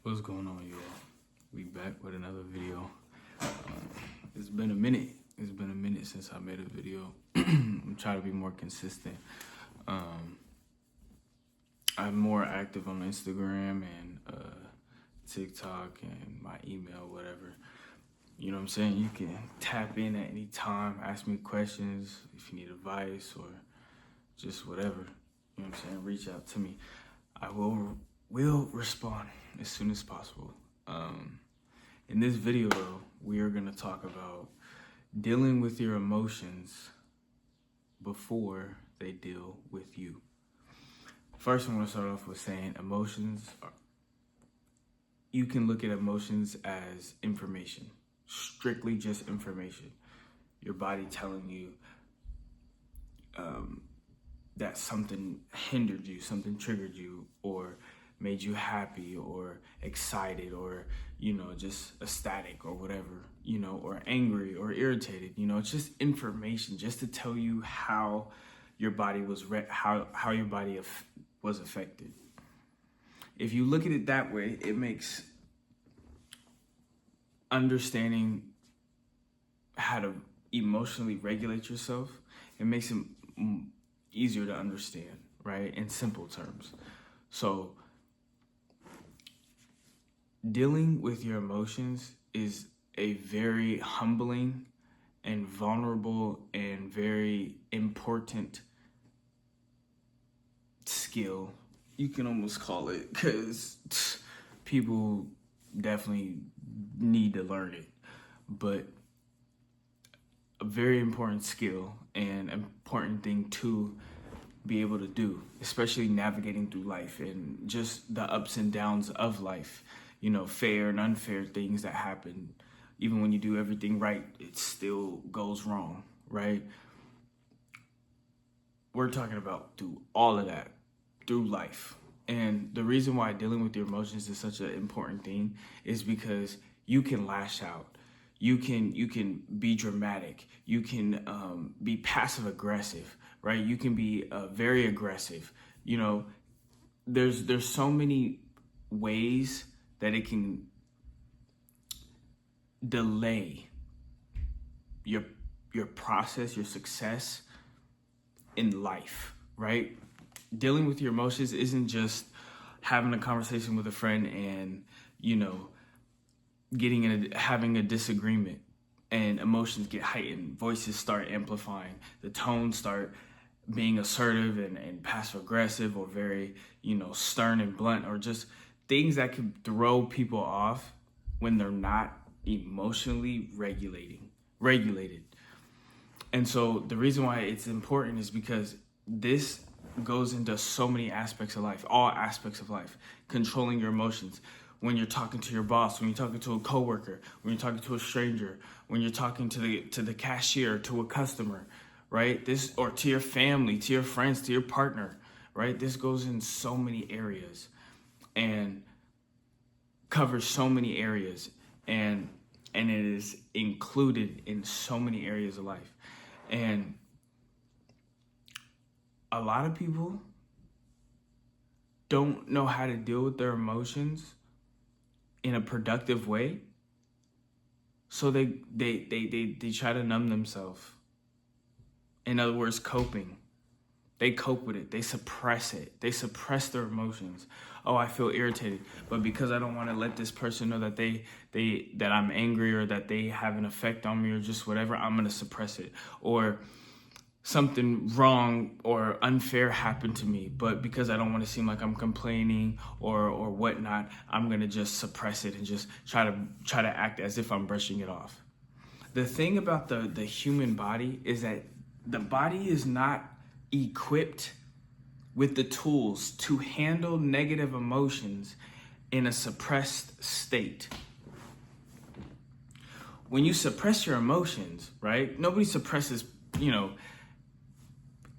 What's going on, you all? We back with another video. It's been a minute. It's been a minute since I made a video. I'm trying to be more consistent. I'm more active on Instagram and TikTok and my email, whatever. You know what I'm saying? You can tap in at any time, ask me questions if you need advice or just whatever. You know what I'm saying? Reach out to me. I will respond as soon as possible. In this video, though, we are going to talk about dealing with your emotions before they deal with you. First, I want to start off with saying you can look at emotions as information, strictly just information. Your body telling you that something hindered you, something triggered you, or made you happy or excited or, just ecstatic or whatever, or angry or irritated. It's just information just to tell you how your body was, how your body was affected. If you look at it that way, it makes understanding how to emotionally regulate yourself, it makes it easier to understand, right? In simple terms. So dealing with your emotions is a very humbling and vulnerable and very important skill. You can almost call it, because people definitely need to learn it. But a very important skill and important thing to be able to do, especially navigating through life and just the ups and downs of life. Fair and unfair things that happen. Even when you do everything right, it still goes wrong, right? We're talking about through all of that, through life. And the reason why dealing with your emotions is such an important thing is because you can lash out. You can be dramatic. You can be passive aggressive, right? You can be very aggressive. There's so many ways that it can delay your process, your success in life, right? Dealing with your emotions isn't just having a conversation with a friend and, having a disagreement and emotions get heightened, voices start amplifying, the tones start being assertive and passive aggressive or very, stern and blunt, or just things that can throw people off when they're not emotionally regulated. And so the reason why it's important is because this goes into so many aspects of life, all aspects of life, controlling your emotions. When you're talking to your boss, when you're talking to a coworker, when you're talking to a stranger, when you're talking to the cashier, to a customer, right? Or to your family, to your friends, to your partner, right? This goes in so many areas and covers so many areas, and it is included in so many areas of life. And a lot of people don't know how to deal with their emotions in a productive way. So they try to numb themselves. In other words, coping. They cope with it. They suppress it. They suppress their emotions. Oh, I feel irritated, but because I don't want to let this person know that that I'm angry or that they have an effect on me or just whatever, I'm going to suppress it. Or something wrong or unfair happened to me, but because I don't want to seem like I'm complaining or whatnot, I'm going to just suppress it and just try to act as if I'm brushing it off. The thing about the human body is that the body is not equipped with the tools to handle negative emotions in a suppressed state. When you suppress your emotions, right? Nobody suppresses,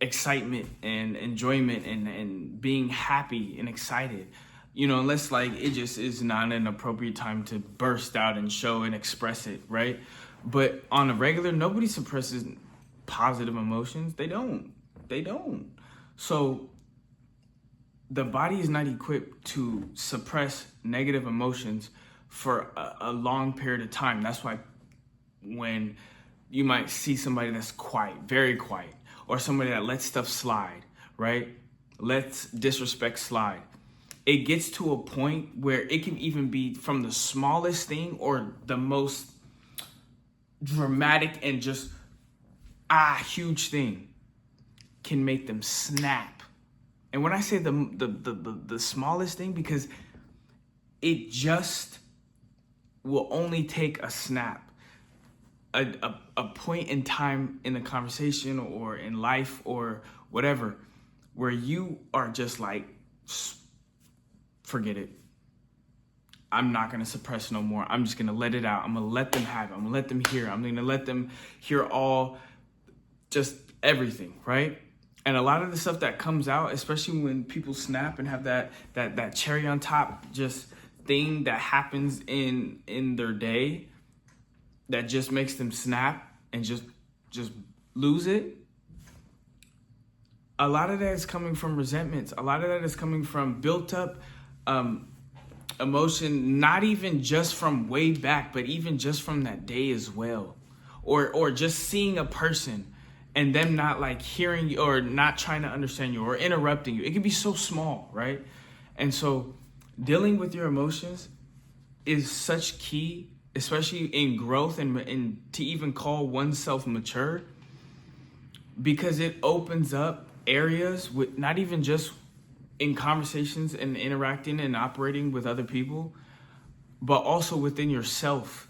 excitement and enjoyment and being happy and excited, unless it just is not an appropriate time to burst out and show and express it, right? But on a regular, nobody suppresses positive emotions. They don't. So the body is not equipped to suppress negative emotions for a long period of time. That's why when you might see somebody that's quiet, very quiet, or somebody that lets stuff slide, right? Lets disrespect slide. It gets to a point where it can even be from the smallest thing or the most dramatic and just huge thing can make them snap. And when I say the smallest thing, because it just will only take a snap, a point in time in the conversation or in life or whatever, where you are just like, forget it. I'm not going to suppress no more. I'm just going to let it out. I'm going to let them have it. I'm going to let them hear. I'm going to let them hear all, just everything, right? And a lot of the stuff that comes out, especially when people snap and have that cherry on top just thing that happens in their day that just makes them snap and just lose it. A lot of that is coming from resentments. A lot of that is coming from built up emotion, not even just from way back, but even just from that day as well. Or just seeing a person and them not like hearing you or not trying to understand you or interrupting you. It can be so small, right? And so dealing with your emotions is such key, especially in growth and to even call oneself mature, because it opens up areas with not even just in conversations and interacting and operating with other people, but also within yourself.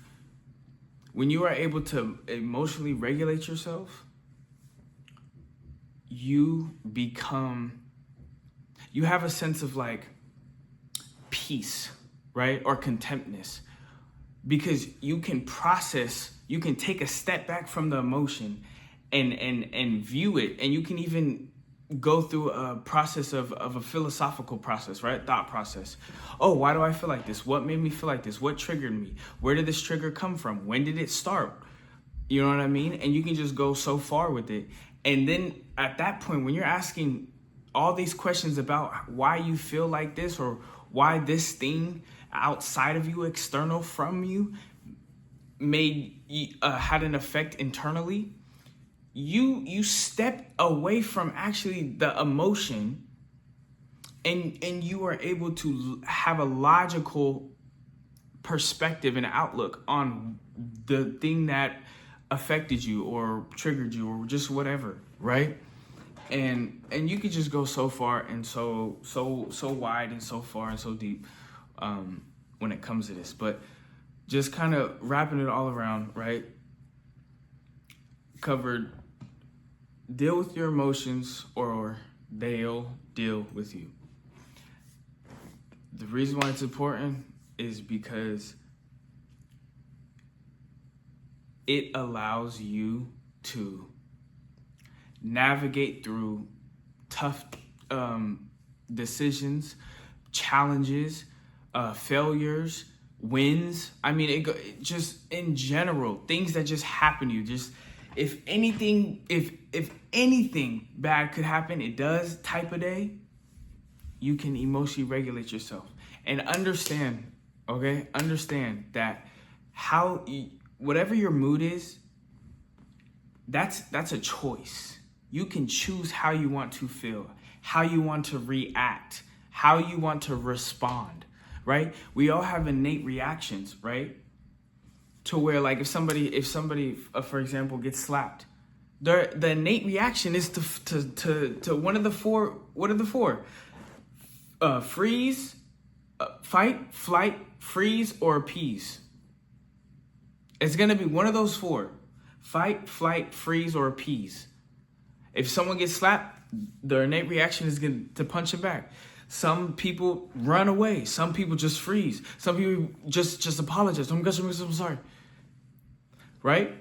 When you are able to emotionally regulate yourself, you have a sense of like peace, right? Or contentness, because you can process, you can take a step back from the emotion and view it. And you can even go through a process of a philosophical process, right? Thought process. Oh, why do I feel like this? What made me feel like this? What triggered me? Where did this trigger come from? When did it start? You know what I mean? And you can just go so far with it. And then at that point, when you're asking all these questions about why you feel like this or why this thing outside of you, external from you, had an effect internally, you step away from actually the emotion and you are able to have a logical perspective and outlook on the thing that affected you or triggered you or just whatever, right? And you could just go so far and so wide and so far and so deep when it comes to this. But just kind of wrapping it all around, right? Covered deal with your emotions or they'll deal with you. The reason why it's important is because it allows you to navigate through tough decisions, challenges, failures, wins. I mean, it just in general, things that just happen to you. Just if anything bad could happen, it does type of day, you can emotionally regulate yourself and understand, okay? Understand that whatever your mood is, that's a choice. You can choose how you want to feel, how you want to react, how you want to respond, right? We all have innate reactions, right? To where like if somebody, for example, gets slapped, the innate reaction is to one of the four. What are the four? Freeze, fight, flight, freeze, or appease. It's gonna be one of those four: fight, flight, freeze, or appease. If someone gets slapped, their innate reaction is to punch it back. Some people run away. Some people just freeze. Some people just apologize. Oh my gosh, I'm sorry. Right?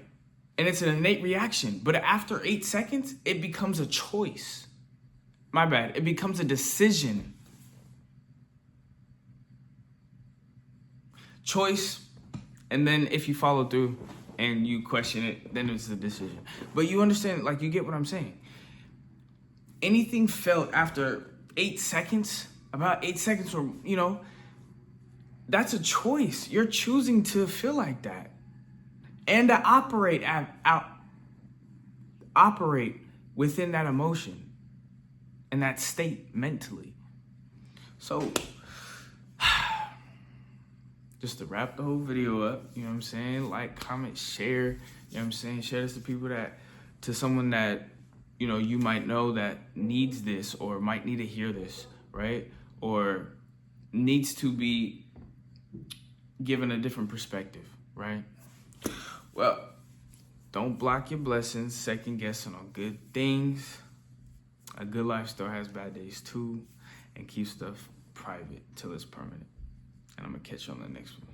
And it's an innate reaction. But after 8 seconds, it becomes a choice. My bad. It becomes a decision. Choice. And then if you follow through and you question it, then it's a decision. But you understand, like, you get what I'm saying. Anything felt after 8 seconds, about 8 seconds, or, that's a choice. You're choosing to feel like that and to operate within that emotion and that state mentally. So just to wrap the whole video up, you know what I'm saying? Like, comment, share, you know what I'm saying? Share this to someone that, you might know that needs this or might need to hear this, right? Or needs to be given a different perspective, right? Well, don't block your blessings, second guessing on good things. A good life still has bad days too, and keep stuff private till it's permanent. And I'm gonna catch you on the next one.